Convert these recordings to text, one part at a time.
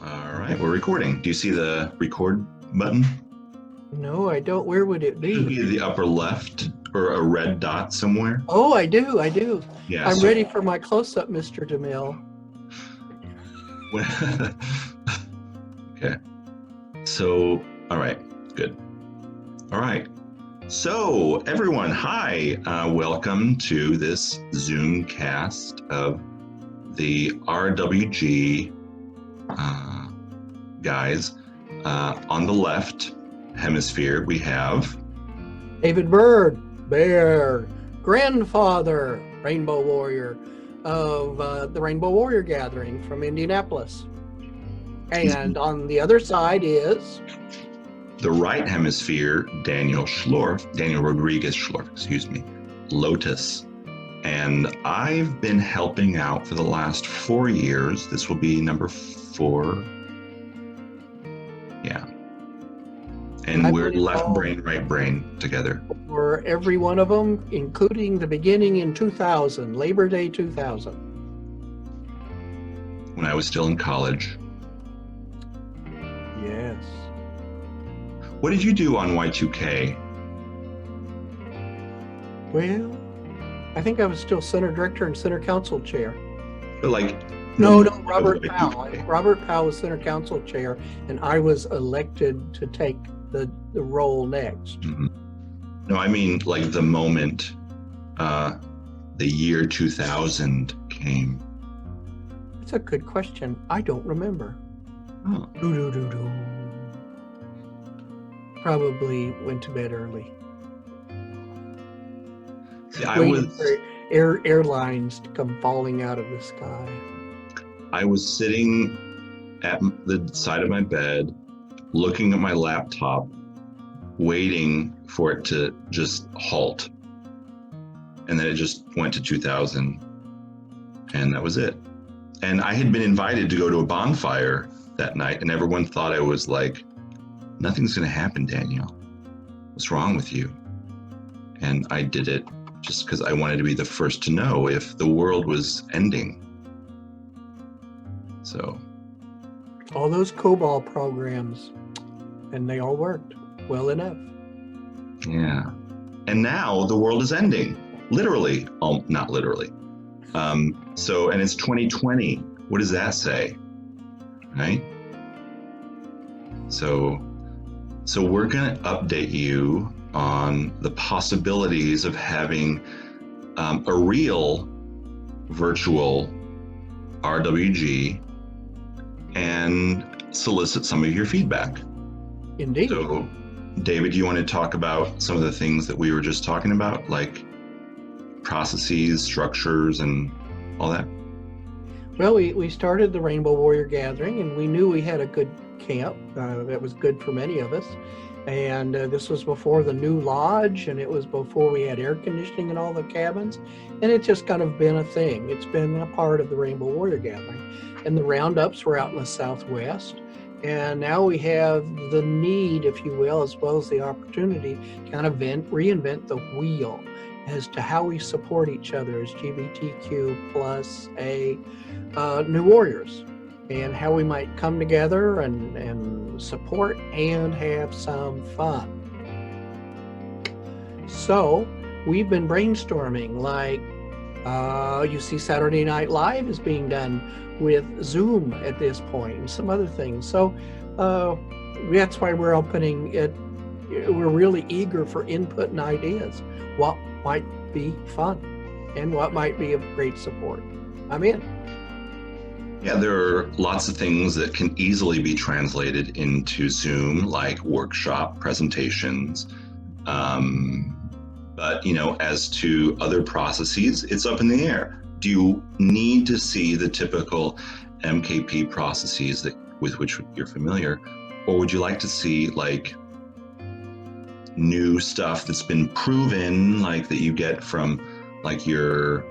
All right, we're recording. Do you see the record button? No, I don't. Where would it It should be? be the upper left or a red dot somewhere. Oh, I do. Yeah. I'm ready for my close-up, Mr. DeMille. Okay. So, all right, good. All right. So, everyone, hi. Welcome to this Zoom cast of the RWG guys. On the left hemisphere, we have David Bird, Bear, grandfather, Rainbow Warrior of the Rainbow Warrior Gathering from Indianapolis. And on the other side is the right hemisphere, Daniel Rodriguez Schlorff, Lotus. And I've been helping out for the last 4 years. This will be number 4. Yeah. And we're left brain, right brain together. For every one of them, including the beginning in 2000, Labor Day 2000. When I was still in college. Yes. What did you do on Y2K? Well, I think I was still center director and center council chair. But No, Robert Powell. Robert Powell was center council chair, and I was elected to take the role next. Mm-hmm. No, I mean the moment the year 2000 came. That's a good question. I don't remember. Oh. Probably went to bed early. See, I was airlines to come falling out of the sky. I was sitting at the side of my bed, looking at my laptop, waiting for it to just halt. And then it just went to 2000, and that was it. And I had been invited to go to a bonfire that night, and everyone thought I was like, nothing's going to happen, Daniel. What's wrong with you? And I did it just because I wanted to be the first to know if the world was ending. So. All those COBOL programs, and they all worked well enough. Yeah. And now the world is ending. Literally. Not literally. And it's 2020. What does that say? Right? So we're going to update you on the possibilities of having a real virtual RWG and solicit some of your feedback. Indeed. So, David, you want to talk about some of the things that we were just talking about, like processes, structures, and all that? Well, we started the Rainbow Warrior Gathering, and we knew we had a good camp that was good for many of us. And this was before the new lodge, and it was before we had air conditioning in all the cabins. And it's just kind of been a thing. It's been a part of the Rainbow Warrior Gathering. And the roundups were out in the Southwest. And now we have the need, if you will, as well as the opportunity to kind of reinvent the wheel as to how we support each other as LGBTQ plus new warriors, and how we might come together and support and have some fun. So we've been brainstorming, you see Saturday Night Live is being done with Zoom at this point and some other things. So that's why we're opening it. We're really eager for input and ideas. What might be fun and what might be of great support. I'm in. Yeah, there are lots of things that can easily be translated into Zoom, like workshop presentations. But, as to other processes, it's up in the air. Do you need to see the typical MKP processes with which you're familiar? Or would you like to see new stuff that's been proven, that you get from your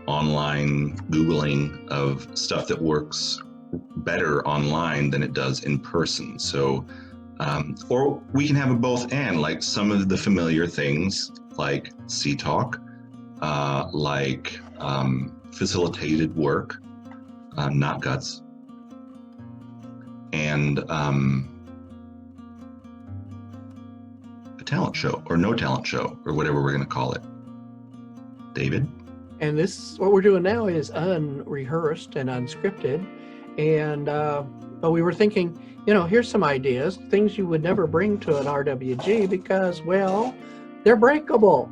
online Googling of stuff that works better online than it does in person? So, or we can have a both and, some of the familiar things like C-Talk, facilitated work, not guts. and a talent show or no talent show or whatever we're going to call it. David? And this, what we're doing now is unrehearsed and unscripted. And but we were thinking, you know, here's some ideas, things you would never bring to an RWG because, well, they're breakable.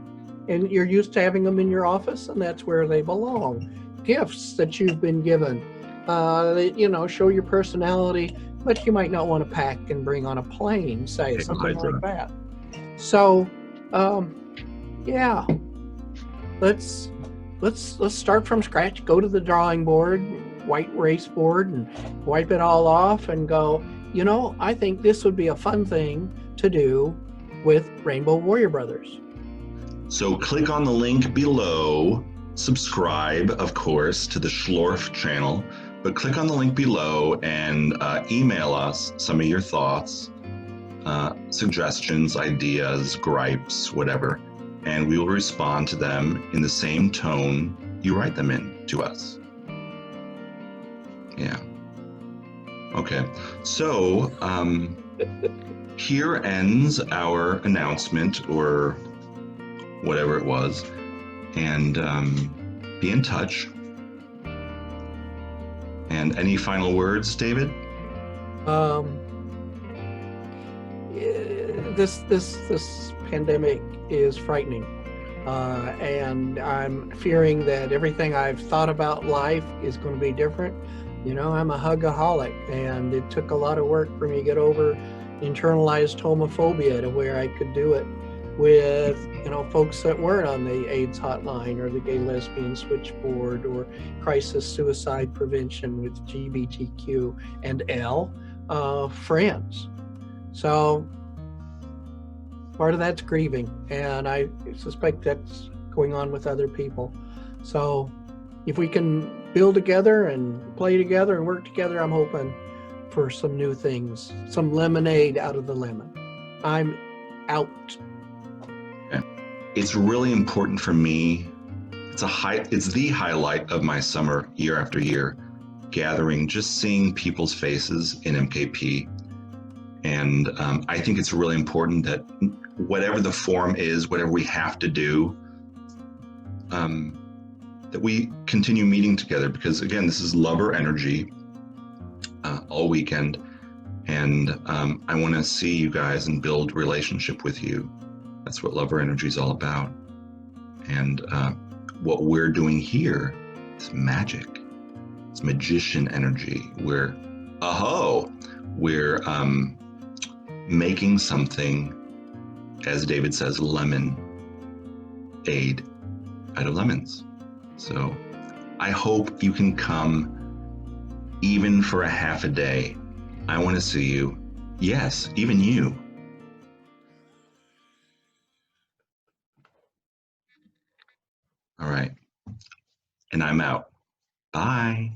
And you're used to having them in your office, and that's where they belong. Gifts that you've been given, you know, show your personality, but you might not want to pack and bring on a plane, say, Hey, something Hydra. like that. So, yeah, let's start from scratch. Go to the drawing board, white erase board, and wipe it all off, and go, you know, I think this would be a fun thing to do with Rainbow Warrior Brothers. So click on the link below, subscribe, of course, to the Schlorff channel, but click on the link below and email us some of your thoughts, suggestions, ideas, gripes, whatever, and we will respond to them in the same tone you write them in to us. Yeah. Okay. So here ends our announcement, or whatever it was, and be in touch. And any final words, David? This pandemic is frightening, and I'm fearing that everything I've thought about life is going to be different. You know, I'm a hugaholic, and it took a lot of work for me to get over internalized homophobia to where I could do it with, you know, folks that weren't on the AIDS hotline or the gay lesbian switchboard or crisis suicide prevention with GBTQ and L friends. So part of that's grieving, and I suspect that's going on with other people. So if we can build together and play together and work together, I'm hoping for some new things, some lemonade out of the lemon. I'm out. It's really important for me. It's the highlight of my summer, year after year, gathering, just seeing people's faces in MKP. And I think it's really important that whatever the form is, whatever we have to do, that we continue meeting together, because again, this is lover energy all weekend. And I want to see you guys and build relationship with you. That's what lover energy is all about. And what we're doing here is magic. It's magician energy. We're making something, as David says, lemon-aid out of lemons. So I hope you can come even for a half a day. I want to see you. Yes, even you. All right. And I'm out. Bye.